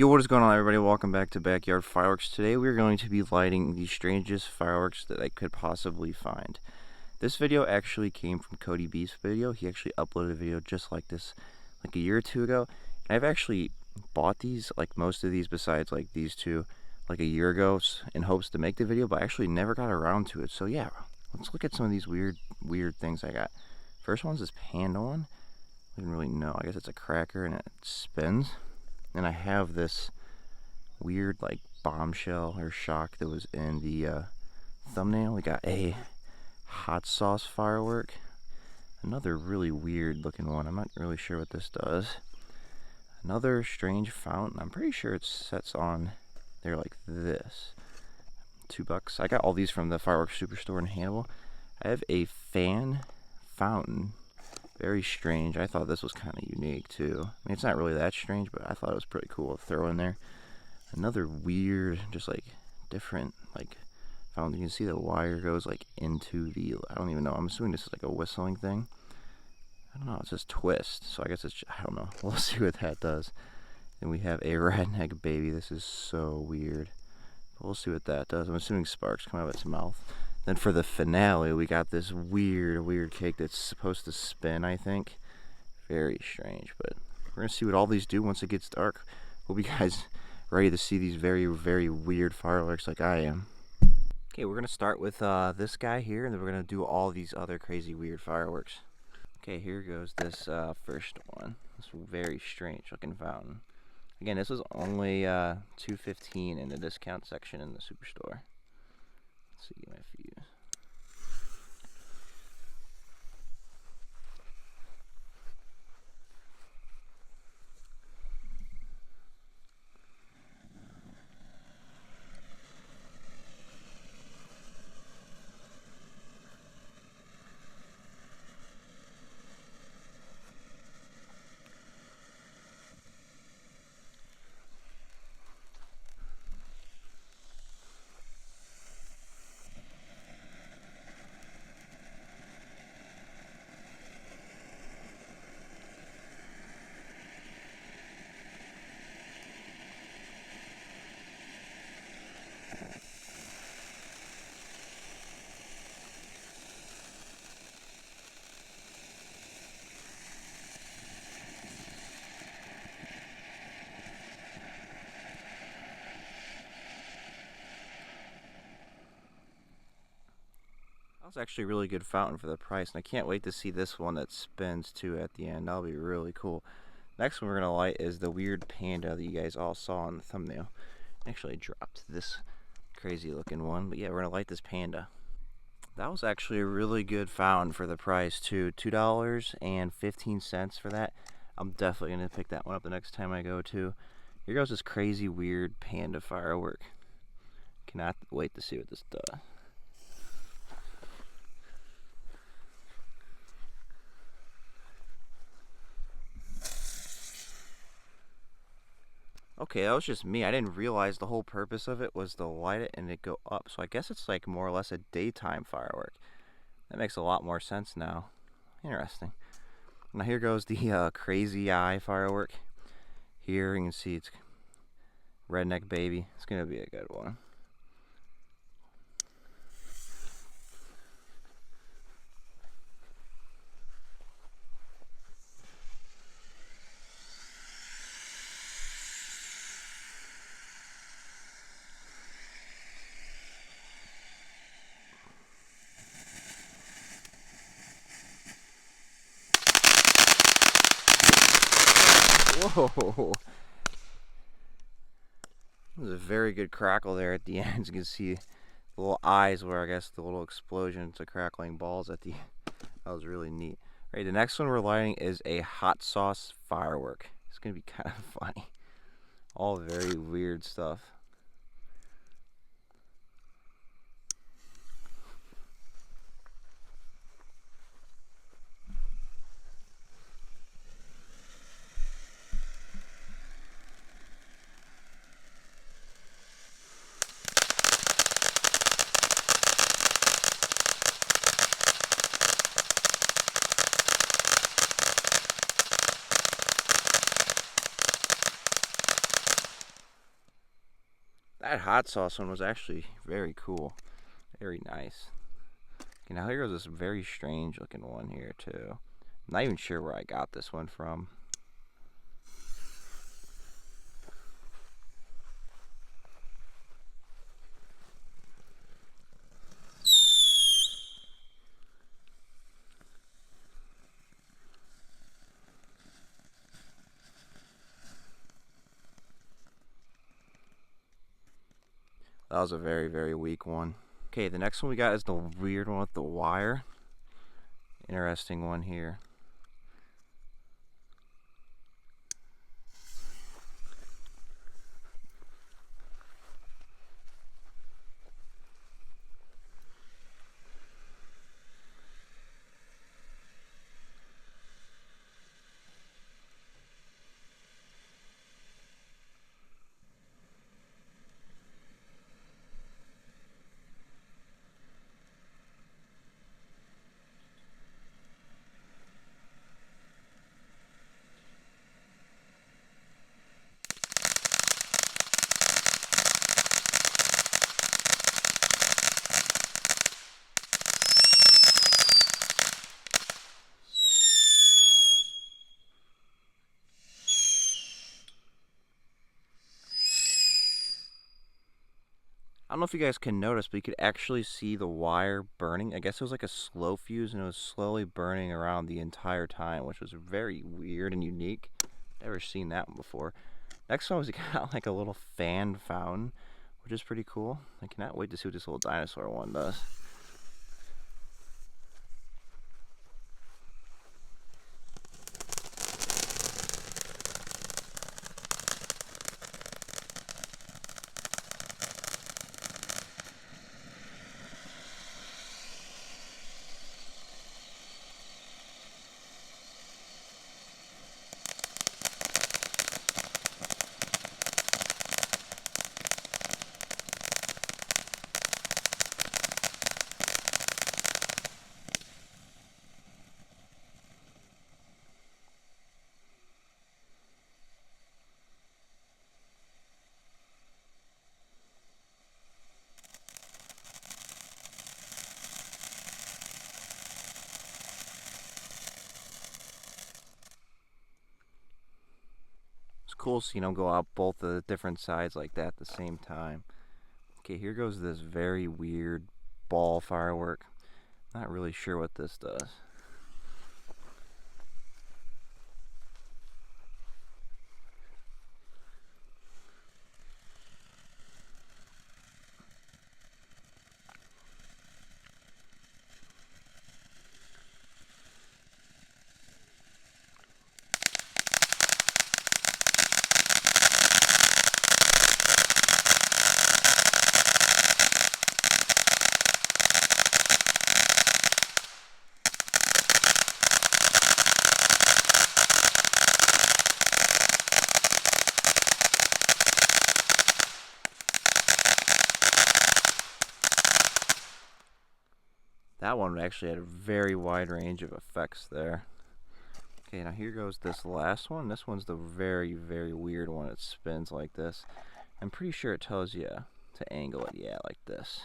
Yo, what is going on, everybody? Welcome back to Backyard Fireworks. Today we're going to be lighting the strangest fireworks that I could possibly find. This video actually came from Cody B's video. He actually uploaded a video just like this like a year or two ago. And I've actually bought these, like most of these besides like these two, like a year ago in hopes to make the video, but I actually never got around to it. So yeah, let's look at some of these weird things I got. First one's this Panda one. I didn't really know. I guess it's a cracker and it spins. And I have this weird like bombshell or shock that was in the thumbnail. We got a hot sauce firework. Another really weird looking one. I'm not really sure what this does. Another strange fountain. I'm pretty sure it sets on there like this. $2. I got all these from the Fireworks Superstore in Hannibal. I have a fan fountain. Very strange. I thought this was kind of unique too. I mean, it's not really that strange, but I thought it was pretty cool to throw in there. Another weird, just like different, like fountain. You can see the wire goes like into the, I don't even know. I'm assuming this is like a whistling thing. I don't know. It says twist, so I guess it's, I don't know. We'll see what that does. Then we have a Redneck baby. This is so weird. But we'll see what that does. I'm assuming sparks come out of its mouth. Then for the finale, we got this weird cake that's supposed to spin, I think. Very strange, but we're going to see what all these do once it gets dark. Hope you guys ready to see these very weird fireworks like I am. Okay, we're going to start with this guy here, and then we're going to do all these other crazy weird fireworks. Okay, here goes this first one. This very strange looking fountain. Again, this was only $2.15 in the discount section in the Superstore. Let's see my fuse. That was actually a really good fountain for the price, and I can't wait to see this one that spins too at the end. That'll be really cool. Next one we're going to light is the weird panda that you guys all saw in the thumbnail. I actually dropped this crazy looking one, but yeah, we're going to light this panda. That was actually a really good fountain for the price too. $2.15 for that. I'm definitely going to pick that one up the next time I go too. Here goes this crazy weird panda firework. Cannot wait to see what this does. Okay, that was just me. I didn't realize the whole purpose of it was to light it and it go up. So I guess it's like more or less a daytime firework. That makes a lot more sense now. Interesting. Now here goes the crazy eye firework. Here you can see it's Redneck baby. It's going to be a good one. Whoa! There's a very good crackle there at the end. You can see the little eyes where I guess the little explosion to crackling balls at the end. That was really neat. All right, the next one we're lighting is a hot sauce firework. It's gonna be kind of funny. All very weird stuff. That hot sauce one was actually very cool. Very nice. Okay, now here goes this very strange looking one here too. I'm not even sure where I got this one from. That was a very, very weak one. Okay, the next one we got is the weird one with the wire. Interesting one here. I don't know if you guys can notice, but you could actually see the wire burning. I guess it was like a slow fuse, and it was slowly burning around the entire time, which was very weird and unique. Never seen that one before. Next one was got like a little fan fountain, which is pretty cool. I cannot wait to see what this little dinosaur one does. It's cool seeing them go out both the different sides like that at the same time. Okay, here goes this very weird ball firework. Not really sure what this does. That one actually had a very wide range of effects there. Okay, now here goes this last one. This one's the very, very weird one. It spins like this. I'm pretty sure it tells you to angle it, yeah, like this.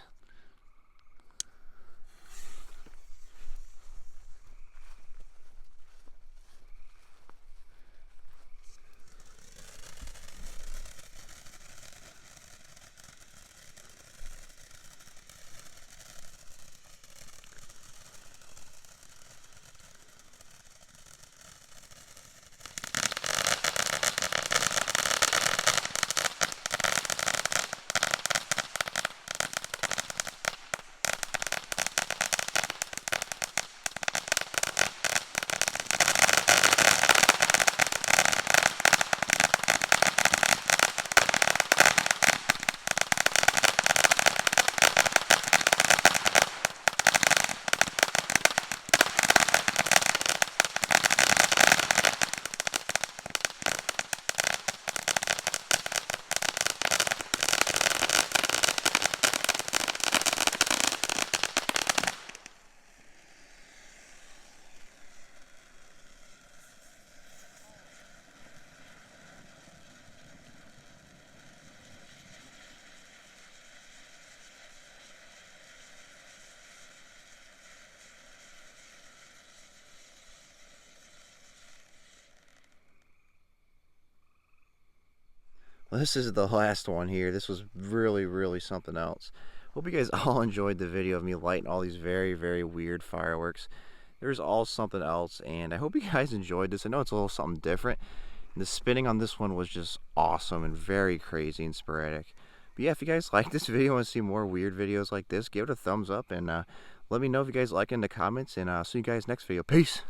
This is the last one here. This was really something else. Hope you guys all enjoyed the video of me lighting all these very weird fireworks. There's all something else, and I hope you guys enjoyed this. I know it's a little something different. The spinning on this one was just awesome and very crazy and sporadic. But yeah, if you guys like this video and want to see more weird videos like this, give it a thumbs up and let me know if you guys like it in the comments, and I'll see you guys next video. Peace!